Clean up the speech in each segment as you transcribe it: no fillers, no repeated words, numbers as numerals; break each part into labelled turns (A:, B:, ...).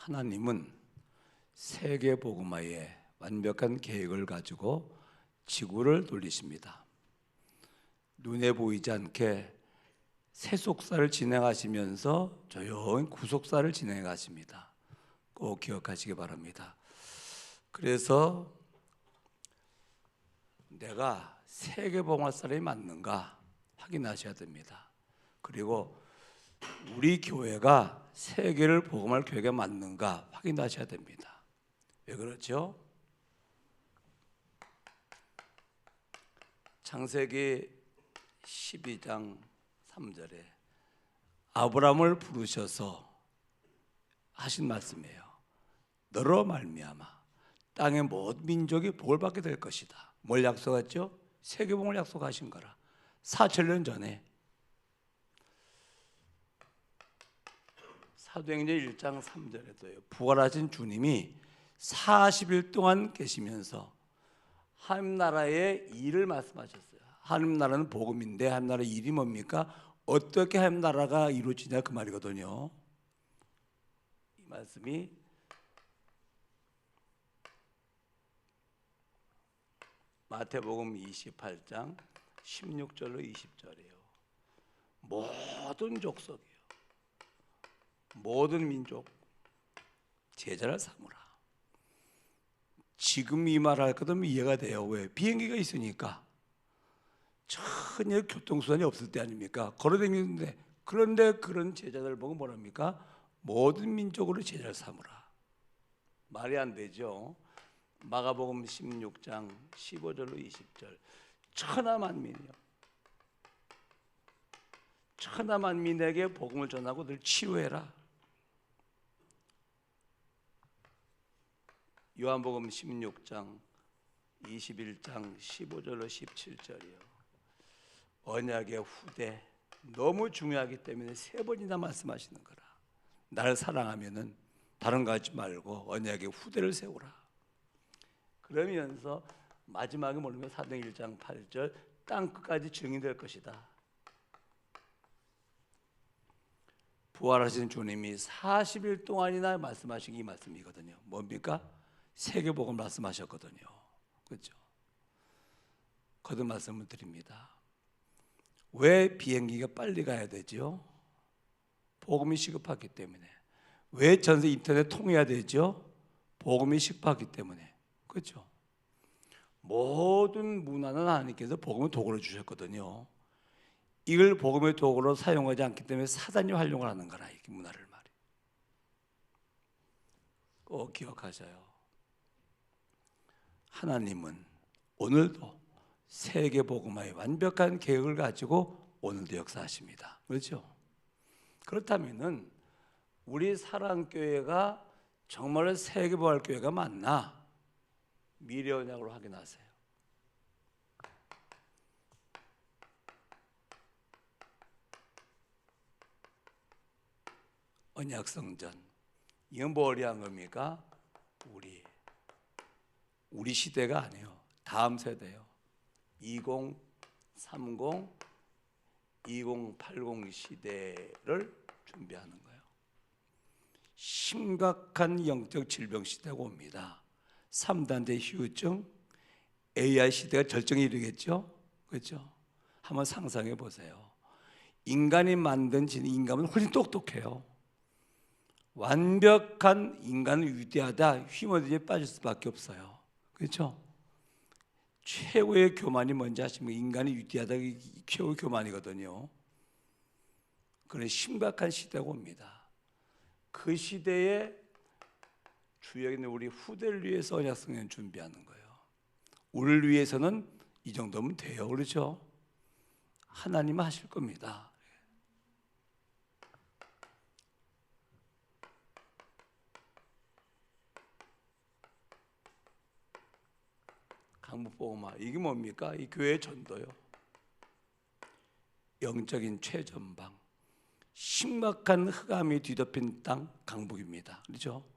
A: 하나님은 세계 복음화의 완벽한 계획을 가지고 지구를 돌리십니다. 눈에 보이지 않게 세속사를 진행하시면서 조용히 구속사를 진행해 가십니다. 꼭 기억하시기 바랍니다. 그래서 내가 세계 복음화 사람이 맞는가 확인하셔야 됩니다. 그리고 우리 교회가 세계를 복음할 교회가 맞는가 확인하셔야 됩니다. 왜 그렇죠? 창세기 12장 3절에 아브라함을 부르셔서 하신 말씀이에요. 너로 말미암아 땅의 모든 민족이 복을 받게 될 것이다. 뭘 약속했죠? 세계복음을 약속하신 거라. 4,000년 전에 사도행전 1장 3절에도요. 부활하신 주님이 40일 동안 계시면서 하나님 나라의 일을 말씀하셨어요. 하나님 나라는 복음인데 하나님 나라의 일이 뭡니까? 어떻게 하나님 나라가 이루어지냐 그 말이거든요. 이 말씀이 마태복음 28장 16절로 20절이에요. 모든 족속이요, 모든 민족 제자를 삼으라. 지금 이 말할 것도 이해가 돼요. 왜? 비행기가 있으니까. 전혀 교통수단이 없을 때 아닙니까? 걸어다니는데. 그런데 그런 제자들 보고 뭐랍니까? 모든 민족으로 제자를 삼으라. 말이 안 되죠. 마가복음 16장 15절로 20절. 천하만민이요, 천하만민에게 복음을 전하고 늘 치유해라. 요한복음 16장 21장 15절로 17절이요. 언약의 후대 너무 중요하기 때문에 3번이나 말씀하시는 거라. 나를 사랑하면은 다른 거 하지 말고 언약의 후대를 세우라. 그러면서 마지막에 뭐냐면 사도행 1장 8절 땅 끝까지 증인될 것이다. 부활하신 주님이 40일 동안이나 말씀하신 이 말씀이거든요. 뭡니까? 세계복음 말씀하셨거든요. 그렇죠? 거듭 말씀을 드립니다. 왜 비행기가 빨리 가야 되죠? 복음이 시급하기 때문에. 왜 전세 인터넷 통해야 되죠? 복음이 시급하기 때문에. 그렇죠? 모든 문화는 하나님께서 복음을 도구로 주셨거든요. 이걸 복음의 도구로 사용하지 않기 때문에 사단이 활용을 하는 거라, 이 문화를 말이에요. 꼭 기억하셔요. 하나님은 오늘도 세계 복음화의 완벽한 계획을 가지고 오늘도 역사하십니다. 그렇죠? 그렇다면은 우리 사랑교회가 정말 세계 복음화 교회가 맞나? 미래 언약으로 확인하세요. 언약성전. 이건 뭐 어려운 겁니까? 우리 시대가 아니에요. 다음 세대요. 2030, 2080 시대를 준비하는 거예요. 심각한 영적 질병 시대가 옵니다. 3단계 후유증, AI 시대가 절정에 이르겠죠? 그렇죠? 한번 상상해 보세요. 인간이 만든 인간은 훨씬 똑똑해요. 완벽한 인간은 위대하다, 휘머지에 빠질 수밖에 없어요. 그렇죠? 최고의 교만이 뭔지 아십니까? 인간이 위대하다, 최고의 교만이거든요. 그런 심각한 시대가 옵니다. 그 시대에 주역에 있는 우리 후대를 위해서 언약성전 준비하는 거예요. 우리를 위해서는 이 정도면 돼요. 그렇죠? 하나님은 하실 겁니다. 강북복음화 이게 뭡니까? 이 교회 전도요. 영적인 최전방, 심각한 흑암이 뒤덮인 땅 강북입니다. 그렇죠?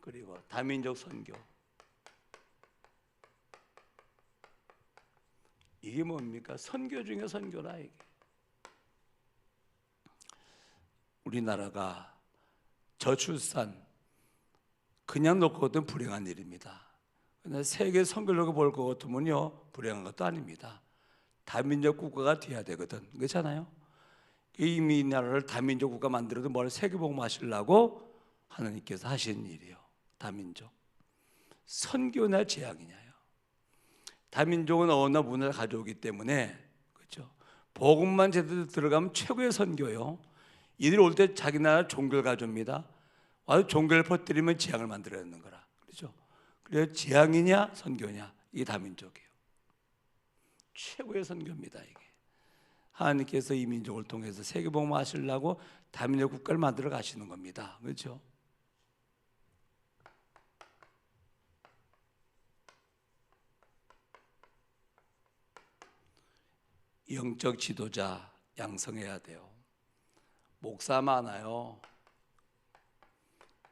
A: 그리고 다민족 선교. 이게 뭡니까? 선교 중에 선교라 이게. 우리나라가 저출산 그냥 놓고는 불행한 일입니다. 그러나 세계 선교력을 볼 것 같으면요 불행한 것도 아닙니다. 다민족 국가가 돼야 되거든. 그렇잖아요. 이미 나라를 다민족 국가 만들어도 뭘 세계복음 하시려고 하나님께서 하신 일이에요. 다민족. 선교나 재앙이냐요. 다민족은 언어나 문화를 가져오기 때문에 그렇죠. 복음만 제대로 들어가면 최고의 선교요. 이들이 올 때 자기 나라 종교를 가져옵니다. 와서 종교를 퍼뜨리면 재앙을 만들어내는 거라. 그렇죠. 그래서 재앙이냐 선교냐 이게 다민족이에요. 최고의 선교입니다. 이게 하나님께서 이 민족을 통해서 세계복음 하시려고 다민족 국가를 만들어 가시는 겁니다. 그렇죠. 영적 지도자 양성해야 돼요. 목사 많아요.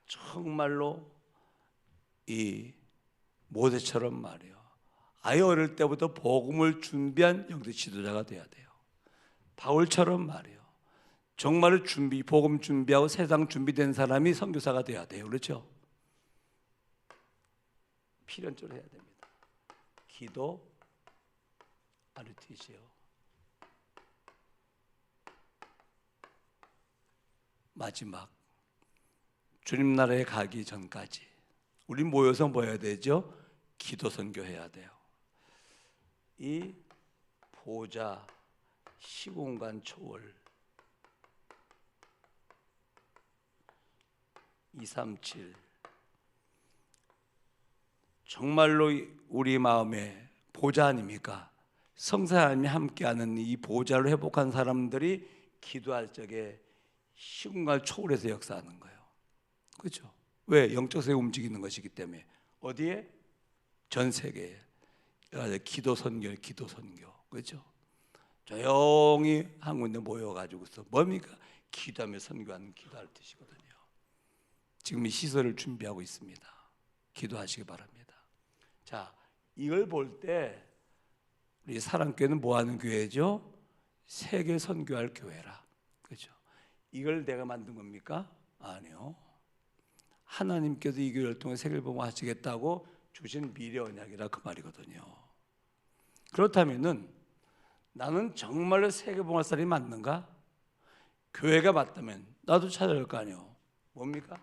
A: 정말로 이 모세처럼 말이에요. 아예 어릴 때부터 복음을 준비한 영적 지도자가 돼야 돼요. 바울처럼 말이에요. 정말로 복음 준비하고 세상 준비된 사람이 선교사가 돼야 돼요. 그렇죠? 필연적으로 해야 됩니다. 기도, RTC요. 마지막 주님 나라에 가기 전까지 우리 모여서 뭐 해야 되죠? 기도 선교해야 돼요. 이 보좌 시공간 초월 237 정말로 우리 마음에 보좌 아닙니까? 성사 하나님이 함께하는 이 보좌를 회복한 사람들이 기도할 적에 시공간을 초월해서 역사하는 거예요. 그렇죠? 왜? 영적 세계 움직이는 것이기 때문에. 어디에? 전 세계에. 기도 선교, 기도 선교. 그렇죠? 조용히 한 군데 모여가지고서 뭡니까? 기도하며 선교하는 기도할 뜻이거든요. 지금 이 시설을 준비하고 있습니다. 기도하시기 바랍니다. 자, 이걸 볼 때 우리 사랑교회는 뭐 하는 교회죠? 세계 선교할 교회라. 그렇죠? 이걸 내가 만든 겁니까? 아니요. 하나님께서 이 교회를 통해 세계를 보고 하시겠다고 주신 미래 언약이라 그 말이거든요. 그렇다면은 나는 정말로 세계봉할 사람이 맞는가? 교회가 맞다면 나도 찾아야 할 거 아니에요. 뭡니까?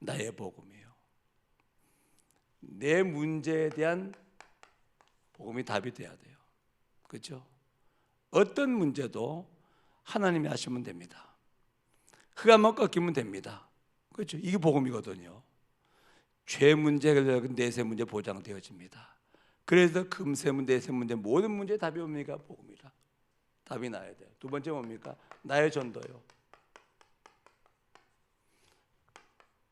A: 나의 복음이에요. 내 문제에 대한 복음이 답이 돼야 돼요. 그렇죠? 어떤 문제도 하나님이 하시면 됩니다. 흑암만 꺾이면 됩니다. 그렇죠? 이게 복음이거든요. 죄 문제 해결되고 내세 문제 보장되어집니다. 그래서 금세 문제, 내세 문제 모든 문제의 답이 뭡니까? 복음이라. 답이 나야 돼요. 두 번째 뭡니까? 나의 전도요.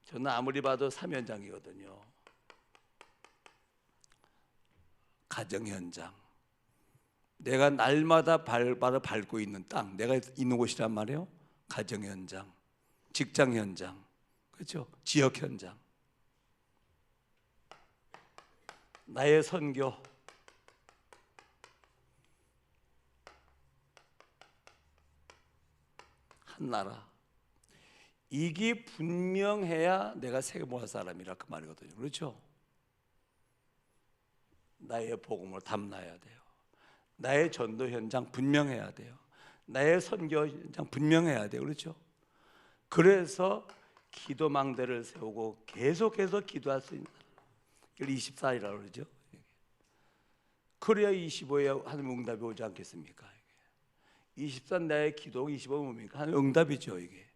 A: 저는 아무리 봐도 3현장이거든요. 가정 현장. 내가 날마다 발바닥 밟고 있는 땅, 내가 있는 곳이란 말이에요. 가정 현장, 직장 현장, 그렇죠? 지역 현장. 나의 선교. 한 나라. 이게 분명해야 내가 세계보할 사람이라 그 말이거든요. 그렇죠? 나의 복음을 담나야 돼요. 나의 전도 현장 분명해야 돼요. 나의 선교 현장 분명해야 돼요. 그렇죠? 그래서 기도망대를 세우고 계속해서 기도할 수 있는 24일이라고 그러죠. 그래야 25에 하나님 응답이 오지 않겠습니까? 24 나의 기도, 25 뭡니까? 하나님 응답이죠. 이게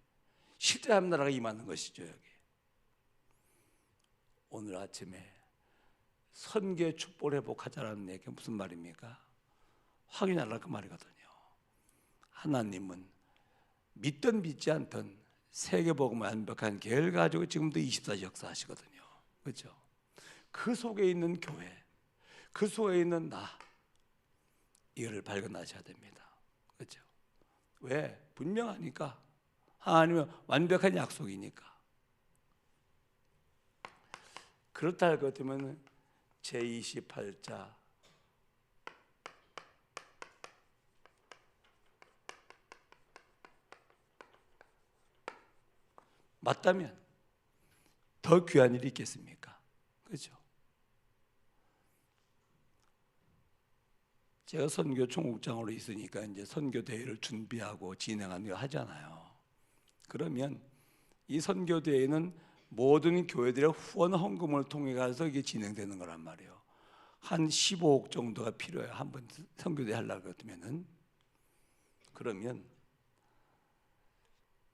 A: 실제 한 나라가 임하는 것이죠. 여기 오늘 아침에 선교의 축복을 회복하자라는 얘기가 무슨 말입니까? 확인하라 그 말이거든요. 하나님은 믿든 믿지 않든 세계복음을 완벽한 계획을 가지고 지금도 24시 역사하시거든요. 그렇죠? 그 속에 있는 교회, 그 속에 있는 나, 이거를 발견하셔야 됩니다. 그렇죠? 왜? 분명하니까. 하나님은 완벽한 약속이니까. 그렇다 할 것 같으면 제28자 맞다면 더 귀한 일이 있겠습니까? 그렇죠? 제가 선교 총국장으로 있으니까 이제 선교 대회를 준비하고 진행하는 거 하잖아요. 그러면 이 선교 대회는 모든 교회들의 후원 헌금을 통해 가서 이게 진행되는 거란 말이에요. 한 15억 정도가 필요해요. 한 번 선교대회 하려고 하면은. 그러면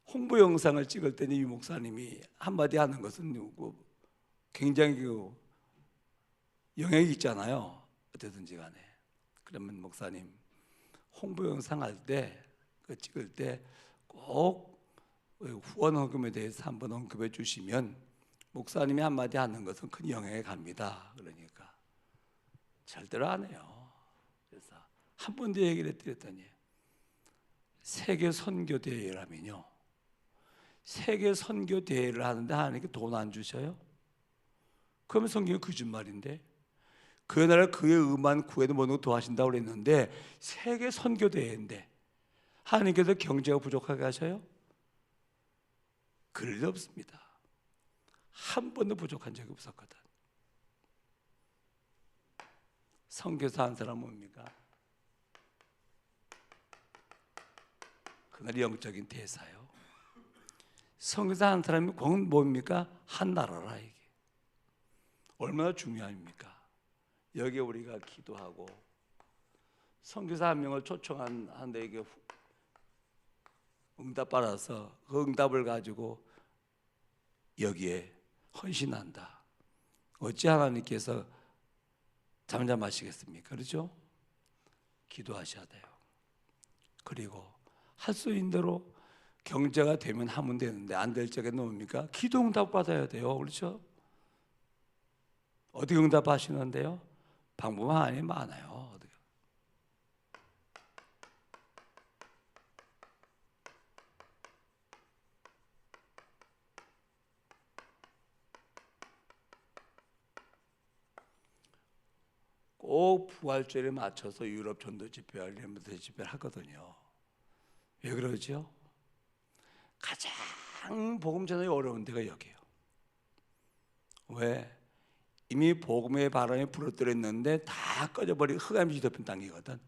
A: 홍보 영상을 찍을 때는 유 목사님이 한마디 하는 것은 굉장히 영향이 있잖아요. 어쨌든지 간에. 그러면 목사님 홍보 영상 할 때 찍을 때 꼭 후원 헌금에 대해서 한번 언급해 주시면 목사님이 한마디 하는 것은 큰 영향이 갑니다. 그러니까 절대로 안 해요. 그래서 한 번 더 얘기를 드렸더니 세계 선교 대회라면요, 세계 선교 대회를 하는데 하나님께 돈 안 주셔요? 그러면 성경이 거짓말인데, 그 나라 그의 의만 구해도 모든 것 도와신다고 그랬는데 세계 선교 대회인데 하나님께서 경제가 부족하게 하셔요? 그럴 리 없습니다. 한 번도 부족한 적이 없었거든. 선교사 한 사람 뭡니까? 그날 영적인 대사요. 선교사 한 사람이 곧 뭡니까? 한 나라라. 이게 얼마나 중요합니까? 여기에 우리가 기도하고 선교사 한 명을 초청한데 이게 응답 받아서 그 응답을 가지고 여기에 헌신한다. 어찌 하나님께서 잠잠하시겠습니까? 그렇죠? 기도하셔야 돼요. 그리고 할 수 있는 대로 경제가 되면 하면 되는데 안 될 적에 뭡니까? 기도 응답 받아야 돼요. 그렇죠? 어디 응답하시는데요? 방법이 많아요. 꼭 부활절에 맞춰서 유럽 전도 집회를 이러면서 집회를 하거든요. 왜 그러죠? 가장 복음 전하기 어려운 데가 여기예요. 왜? 이미 복음의 바람이 불어들었는데 다 꺼져버리고 흑암이 덮인 땅이거든.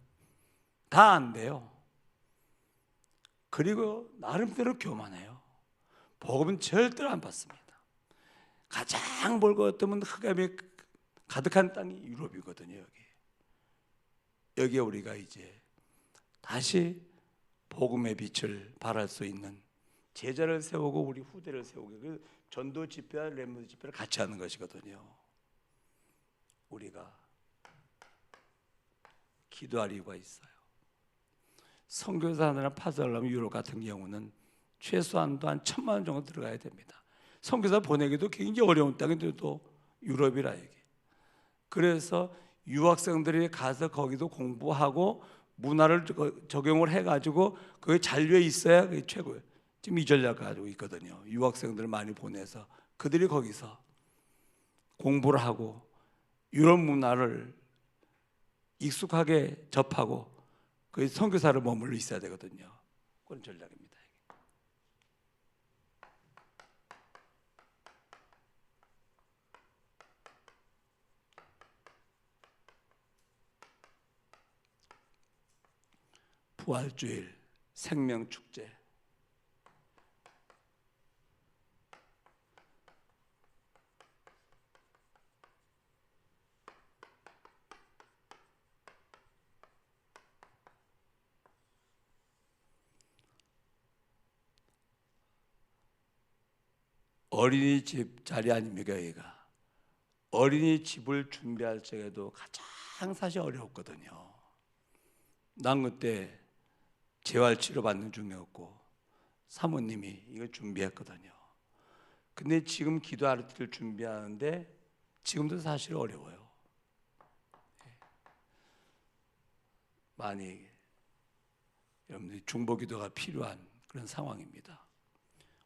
A: 다 안 돼요. 그리고 나름대로 교만해요. 복음은 절대로 안 받습니다. 가장 벌거벗으면 흑암이 가득한 땅이 유럽이거든요. 여기에 우리가 이제 다시 복음의 빛을 발할 수 있는 제자를 세우고 우리 후대를 세우고 그 전도 집회와 렘넌트 집회를 같이 하는 것이거든요. 우리가 기도할 이유가 있어요. 선교사 하느라 파송하려면 유럽 같은 경우는 최소한도 한 1,000만 원 정도 들어가야 됩니다. 선교사 보내기도 굉장히 어려운 땅인데도 유럽이라 이게. 그래서 유학생들이 가서 거기도 공부하고 문화를 적용을 해가지고 그게 잔류에 있어야 그게 최고예요. 지금 이 전략 가지고 있거든요. 유학생들을 많이 보내서 그들이 거기서 공부를 하고 유럽 문화를 익숙하게 접하고 그 선교사를 머물러 있어야 되거든요. 그런 전략입니다. 부활주일, 생명축제. 어린이집 자리 아닙니까? 여기가 어린이집을 준비할 적에도 가장 사실 어려웠거든요. 난 그때 재활치료 받는 중이었고 사모님이 이걸 준비했거든요. 근데 지금 기도할 때를 준비하는데 지금도 사실 어려워요. 많이 여러분들이 중보기도가 필요한 그런 상황입니다.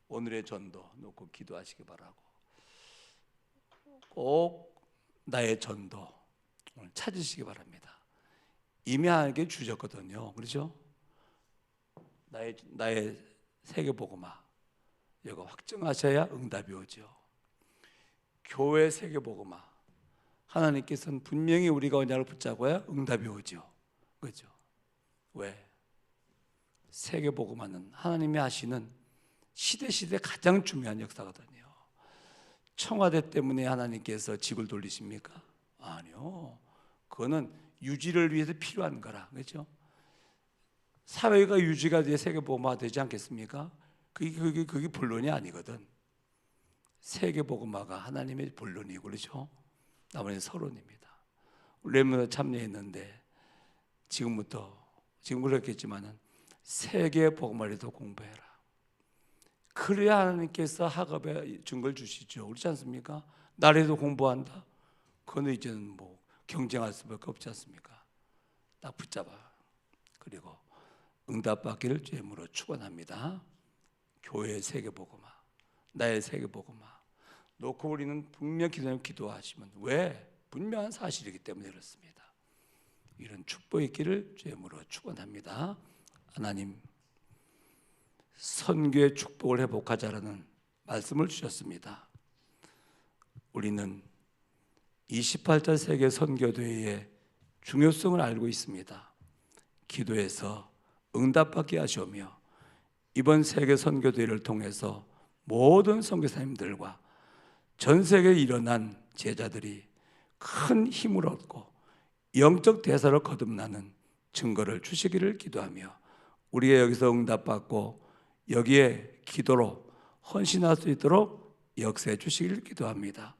A: 오늘의 전도 놓고 기도하시기 바라고, 꼭 나의 전도 오늘 찾으시기 바랍니다. 이미 하나님께 주셨거든요. 그렇죠? 나의 세계복음화 이거 확정하셔야 응답이 오죠. 교회 세계복음화, 하나님께서는 분명히 우리가 언약을 붙잡아야 응답이 오죠. 그렇죠? 왜? 세계복음화는 하나님이 하시는 시대 가장 중요한 역사거든요. 청와대 때문에 하나님께서 집을 돌리십니까? 아니요. 그거는 유지를 위해서 필요한 거라. 그렇죠? 사회가 유지가 돼 세계복음화 되지 않겠습니까? 그게 본론이 아니거든. 세계복음화가 하나님의 본론이고, 그렇죠? 나머지는 서론입니다. 렘넌트 참여했는데 지금 그렇겠지만은 세계복음화를 더 공부해라. 그래야 하나님께서 학업에 준 걸 주시죠. 그렇지 않습니까? 나라에도 공부한다. 그거는 이제는 뭐 경쟁할 수밖에 없지 않습니까? 딱 붙잡아. 그리고 응답받기를 주임으로 축원합니다. 교회의 세계복음화, 나의 세계복음화 놓고 우리는 분명 기도하시면, 왜? 분명한 사실이기 때문에 그렇습니다. 이런 축복의 길을 주임으로 축원합니다. 하나님, 선교의 축복을 회복하자라는 말씀을 주셨습니다. 우리는 28차 세계 선교대회의 중요성을 알고 있습니다. 기도해서 응답받게 하시오며 이번 세계 선교대회를 통해서 모든 선교사님들과 전 세계에 일어난 제자들이 큰 힘을 얻고 영적 대사로 거듭나는 증거를 주시기를 기도하며 우리가 여기서 응답받고 여기에 기도로 헌신할 수 있도록 역사해 주시기를 기도합니다.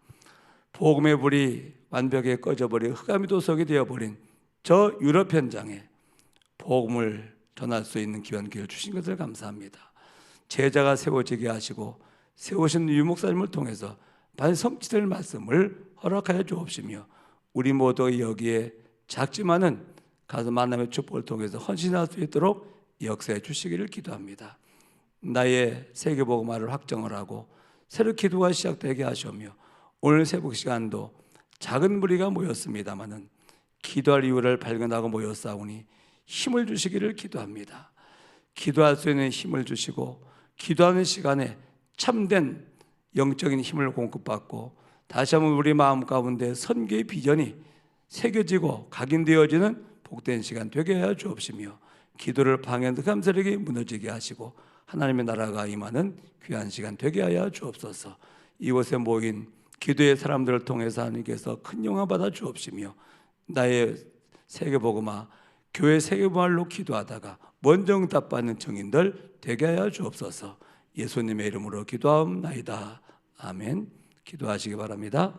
A: 복음의 불이 완벽하게 꺼져버린 흑암이 도석이 되어버린 저 유럽 현장에 복음을 전할 수 있는 귀한 기회를 주신 것을 감사합니다. 제자가 세워지게 하시고 세우신 유목사님을 통해서 반성취될 말씀을 허락하여 주옵시며 우리 모두 여기에 작지만은 가서 만남의 축복을 통해서 헌신할 수 있도록 역사해 주시기를 기도합니다. 나의 세계복음화를 확정을 하고 새로 기도가 시작되게 하시며 오늘 새벽 시간도 작은 무리가 모였습니다마는 기도할 이유를 발견하고 모였사오니 힘을 주시기를 기도합니다. 기도할 수 있는 힘을 주시고 기도하는 시간에 참된 영적인 힘을 공급받고 다시 한번 우리 마음 가운데 선교의 비전이 새겨지고 각인되어지는 복된 시간 되게 하여 주옵시며 기도를 방해하는 감사력이 무너지게 하시고 하나님의 나라가 임하는 귀한 시간 되게 하여 주옵소서. 이곳에 모인 기도의 사람들을 통해서 하나님께서 큰 영광 받아 주옵시며 나의 세계복음화, 교회 세계복음화로 기도하다가 먼저 응답받는 증인들 되게 하여 주옵소서. 예수님의 이름으로 기도하옵나이다. 아멘. 기도하시기 바랍니다.